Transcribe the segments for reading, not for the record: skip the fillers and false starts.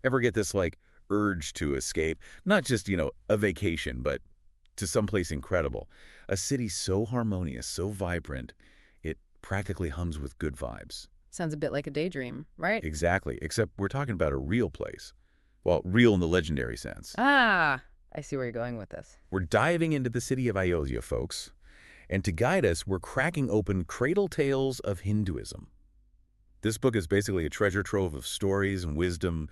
Ever get this, like, urge to escape? Not just, a vacation, but to someplace incredible. A city so harmonious, so vibrant, it practically hums with good vibes. Sounds a bit like a daydream, right? Exactly, except we're talking about a real place. Well, real in the legendary sense. Ah, I see where you're going with this. We're diving into the city of Ayodhya, folks. And to guide us, we're cracking open Cradle Tales of Hinduism. This book is basically a treasure trove of stories and wisdom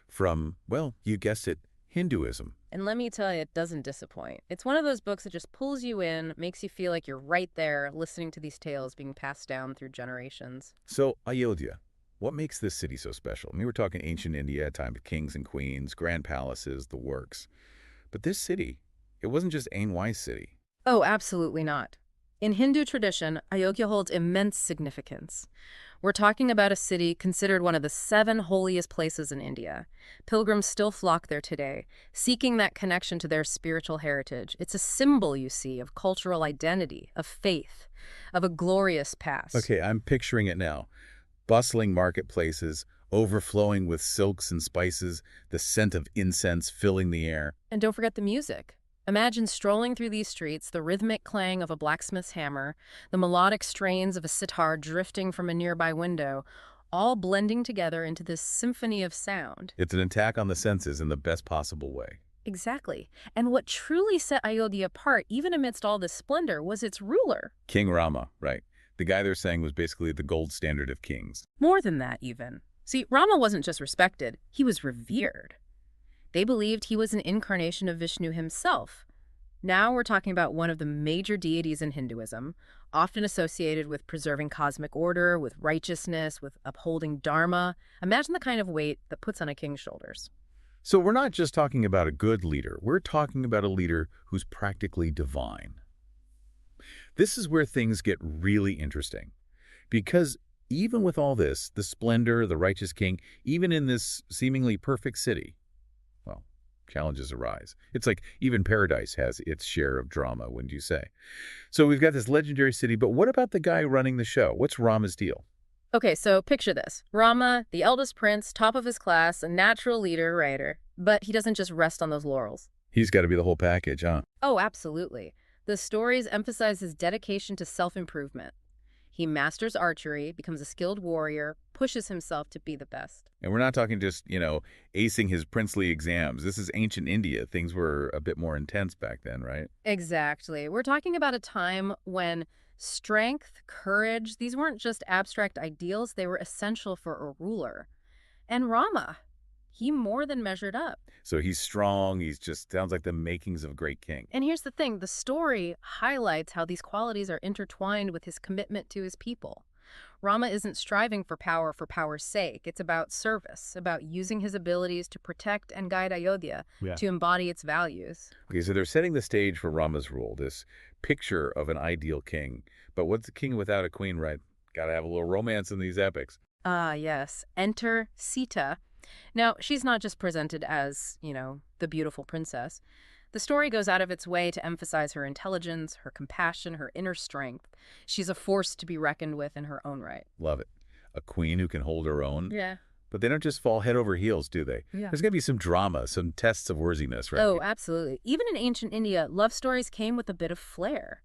from, well, you guessed it, Hinduism. And let me tell you, it doesn't disappoint. It's one of those books that just pulls you in, makes you feel like you're right there listening to these tales being passed down through generations. So, Ayodhya, what makes this city so special? I mean, we're talking ancient India, a time of kings and queens, grand palaces, the works. But this city, it wasn't just Ainwai's city. Oh, absolutely not. In Hindu tradition, Ayodhya holds immense significance. We're talking about a city considered one of the 7 holiest places in India. Pilgrims still flock there today, seeking that connection to their spiritual heritage. It's a symbol, you see, of cultural identity, of faith, of a glorious past. Okay, I'm picturing it now. Bustling marketplaces, overflowing with silks and spices, the scent of incense filling the air. And don't forget the music. Imagine strolling through these streets, the rhythmic clang of a blacksmith's hammer, the melodic strains of a sitar drifting from a nearby window, all blending together into this symphony of sound. It's an attack on the senses in the best possible way. Exactly. And what truly set Ayodhya apart, even amidst all this splendor, was its ruler. King Rama, right. The guy they're saying was basically the gold standard of kings. More than that, even. See, Rama wasn't just respected, he was revered. They believed he was an incarnation of Vishnu himself. Now we're talking about one of the major deities in Hinduism, often associated with preserving cosmic order, with righteousness, with upholding dharma. Imagine the kind of weight that puts on a king's shoulders. So we're not just talking about a good leader. We're talking about a leader who's practically divine. This is where things get really interesting. Because even with all this, the splendor, the righteous king, even in this seemingly perfect city, well, challenges arise. It's like even paradise has its share of drama, wouldn't you say? So we've got this legendary city, but what about the guy running the show? What's Rama's deal? Okay, so picture this. Rama, the eldest prince, top of his class, a natural leader, writer. But he doesn't just rest on those laurels. He's got to be the whole package, huh? Oh, absolutely. The stories emphasize his dedication to self-improvement. He masters archery, becomes a skilled warrior, pushes himself to be the best. And we're not talking just, acing his princely exams. This is ancient India. Things were a bit more intense back then, right? Exactly. We're talking about a time when strength, courage, these weren't just abstract ideals, they were essential for a ruler. And Rama, he more than measured up. So he's strong. He's just sounds like the makings of a great king. And here's the thing, the story highlights how these qualities are intertwined with his commitment to his people. Rama isn't striving for power's sake. It's about service, about using his abilities to protect and guide Ayodhya, to embody its values. Okay, so they're setting the stage for Rama's rule, this picture of an ideal king. But what's a king without a queen, right? Got to have a little romance in these epics. Ah, yes. Enter Sita. Now, she's not just presented as, the beautiful princess. The story goes out of its way to emphasize her intelligence, her compassion, her inner strength. She's a force to be reckoned with in her own right. Love it. A queen who can hold her own. Yeah. But they don't just fall head over heels, do they? Yeah. There's going to be some drama, some tests of worthiness, right? Oh, absolutely. Even in ancient India, love stories came with a bit of flair.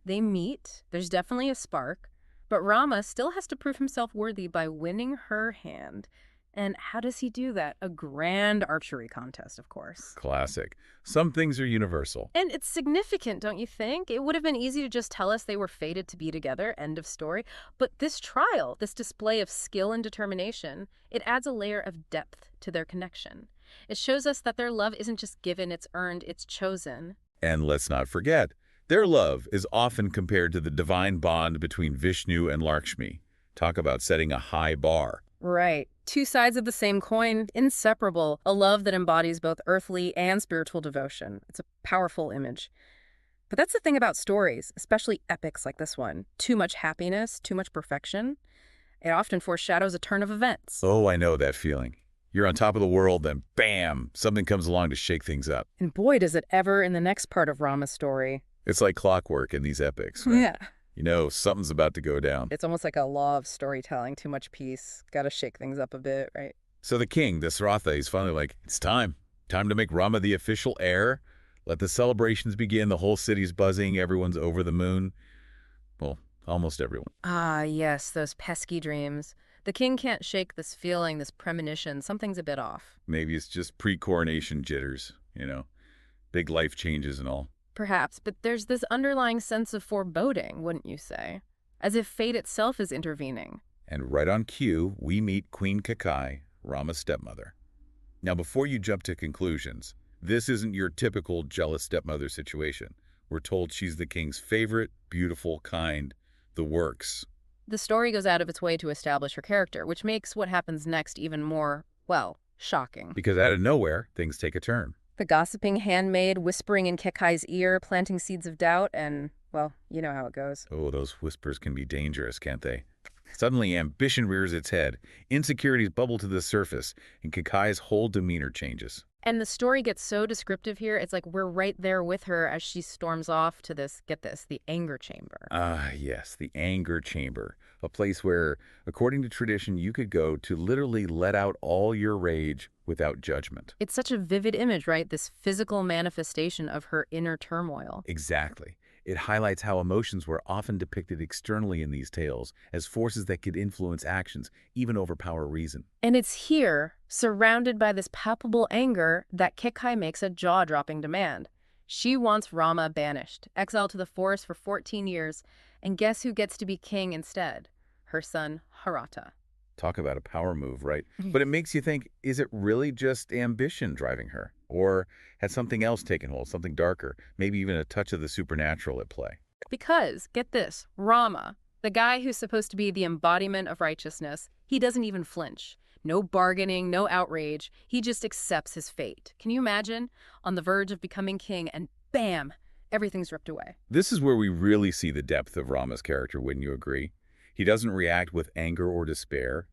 They meet, there's definitely a spark, but Rama still has to prove himself worthy by winning her hand. And how does he do that? A grand archery contest, of course. Classic. Some things are universal. And it's significant, don't you think? It would have been easy to just tell us they were fated to be together, end of story. But this trial, this display of skill and determination, it adds a layer of depth to their connection. It shows us that their love isn't just given, it's earned, it's chosen. And let's not forget, their love is often compared to the divine bond between Vishnu and Lakshmi. Talk about setting a high bar. Right. Two sides of the same coin, inseparable. A love that embodies both earthly and spiritual devotion. It's a powerful image. But that's the thing about stories, especially epics like this one. Too much happiness, too much perfection. It often foreshadows a turn of events. Oh, I know that feeling. You're on top of the world, then bam, something comes along to shake things up. And boy, does it ever in the next part of Rama's story. It's like clockwork in these epics, right? Yeah. Something's about to go down. It's almost like a law of storytelling. Too much peace. Got to shake things up a bit, right? So the king, Dasratha, he's finally like, it's time. Time to make Rama the official heir. Let the celebrations begin. The whole city's buzzing. Everyone's over the moon. Well, almost everyone. Ah, yes, those pesky dreams. The king can't shake this feeling, this premonition. Something's a bit off. Maybe it's just pre-coronation jitters, big life changes and all. Perhaps, but there's this underlying sense of foreboding, wouldn't you say? As if fate itself is intervening. And right on cue, we meet Queen Kekai, Rama's stepmother. Now, before you jump to conclusions, this isn't your typical jealous stepmother situation. We're told she's the king's favorite, beautiful, kind, the works. The story goes out of its way to establish her character, which makes what happens next even more, well, shocking. Because out of nowhere, things take a turn. The gossiping handmaid whispering in Kekai's ear, planting seeds of doubt, and, well, you know how it goes. Oh, those whispers can be dangerous, can't they? Suddenly, ambition rears its head, insecurities bubble to the surface, and Kekai's whole demeanor changes. And the story gets so descriptive here, it's like we're right there with her as she storms off to this, get this, the anger chamber. Ah, yes, the anger chamber, a place where, according to tradition, you could go to literally let out all your rage without judgment. It's such a vivid image, right? This physical manifestation of her inner turmoil. Exactly. It highlights how emotions were often depicted externally in these tales as forces that could influence actions, even overpower reason. And it's here, surrounded by this palpable anger, that Kekai makes a jaw-dropping demand. She wants Rama banished, exiled to the forest for 14 years, and guess who gets to be king instead? Her son, Bharata. Talk about a power move, right? But it makes you think, is it really just ambition driving her? Or has something else taken hold, something darker, maybe even a touch of the supernatural at play? Because, get this, Rama, the guy who's supposed to be the embodiment of righteousness, he doesn't even flinch. No bargaining, no outrage. He just accepts his fate. Can you imagine? On the verge of becoming king, and bam, everything's ripped away. This is where we really see the depth of Rama's character, wouldn't you agree? He doesn't react with anger or despair.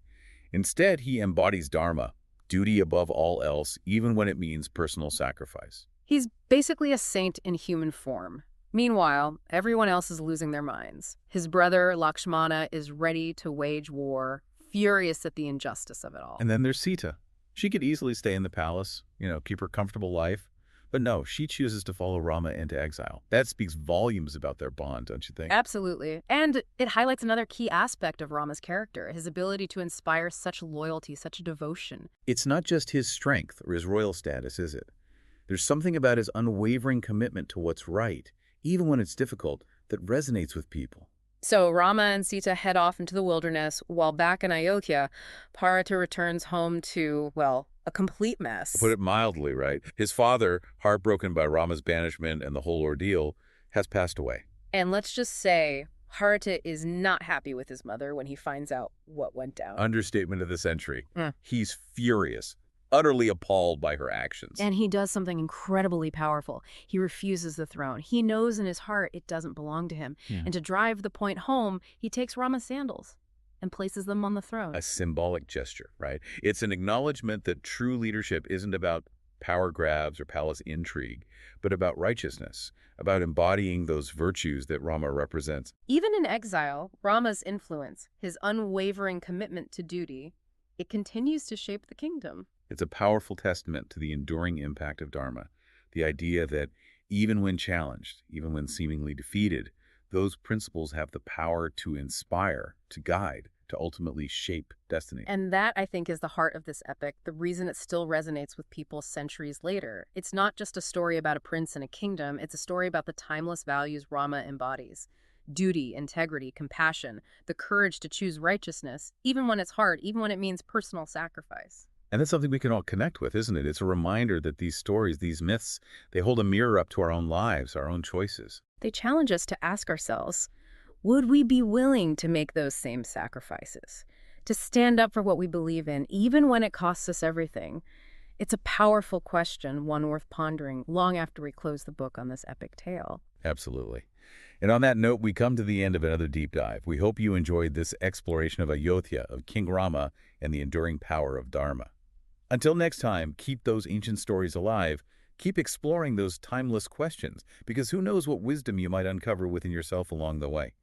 Instead, he embodies Dharma, duty above all else, even when it means personal sacrifice. He's basically a saint in human form. Meanwhile, everyone else is losing their minds. His brother, Lakshmana, is ready to wage war, furious at the injustice of it all. And then there's Sita. She could easily stay in the palace, keep her comfortable life. But no, she chooses to follow Rama into exile. That speaks volumes about their bond, don't you think? Absolutely. And it highlights another key aspect of Rama's character, his ability to inspire such loyalty, such devotion. It's not just his strength or his royal status, is it? There's something about his unwavering commitment to what's right, even when it's difficult, that resonates with people. So Rama and Sita head off into the wilderness, while back in Ayodhya, Bharata returns home to, well, a complete mess. To put it mildly, right? His father, heartbroken by Rama's banishment and the whole ordeal, has passed away. And let's just say, Bharata is not happy with his mother when he finds out what went down. Understatement of the century. He's furious, utterly appalled by her actions. And he does something incredibly powerful. He refuses the throne. He knows in his heart it doesn't belong to him. And to drive the point home, he takes Rama's sandals and places them on the throne. A symbolic gesture, right? It's an acknowledgement that true leadership isn't about power grabs or palace intrigue, but about righteousness, about embodying those virtues that Rama represents. Even in exile, Rama's influence, his unwavering commitment to duty, it continues to shape the kingdom. It's a powerful testament to the enduring impact of Dharma, the idea that even when challenged, even when seemingly defeated, those principles have the power to inspire, to guide, to ultimately shape destiny. And that, I think, is the heart of this epic, the reason it still resonates with people centuries later. It's not just a story about a prince and a kingdom, it's a story about the timeless values Rama embodies. Duty, integrity, compassion, the courage to choose righteousness, even when it's hard, even when it means personal sacrifice. And that's something we can all connect with, isn't it? It's a reminder that these stories, these myths, they hold a mirror up to our own lives, our own choices. They challenge us to ask ourselves, would we be willing to make those same sacrifices? To stand up for what we believe in, even when it costs us everything? It's a powerful question, one worth pondering long after we close the book on this epic tale. Absolutely. And on that note, we come to the end of another deep dive. We hope you enjoyed this exploration of Ayodhya, of King Rama, and the enduring power of Dharma. Until next time, keep those ancient stories alive. Keep exploring those timeless questions, because who knows what wisdom you might uncover within yourself along the way.